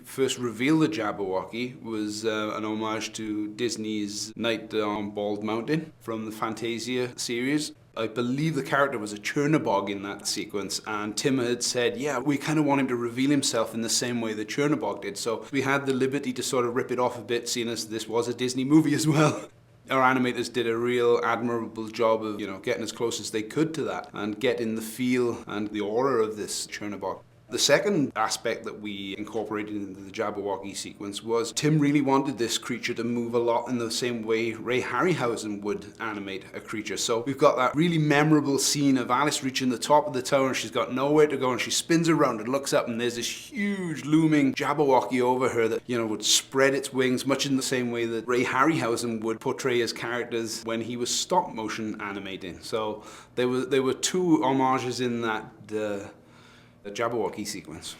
first revealed the Jabberwocky was an homage to Disney's Night on Bald Mountain from the Fantasia series. I believe the character was a Chernobog in that sequence, and Tim had said, yeah, we kind of want him to reveal himself in the same way that Chernobog did. So we had the liberty to sort of rip it off a bit, seeing as this was a Disney movie as well. Our animators did a real admirable job of, getting as close as they could to that and getting the feel and the aura of this Chernobog. The second aspect that we incorporated into the Jabberwocky sequence was Tim really wanted this creature to move a lot in the same way Ray Harryhausen would animate a creature. So we've got that really memorable scene of Alice reaching the top of the tower and she's got nowhere to go, and she spins around and looks up and there's this huge looming Jabberwocky over her that, would spread its wings much in the same way that Ray Harryhausen would portray his characters when he was stop motion animating. So there were two homages in that the Jabberwocky sequence.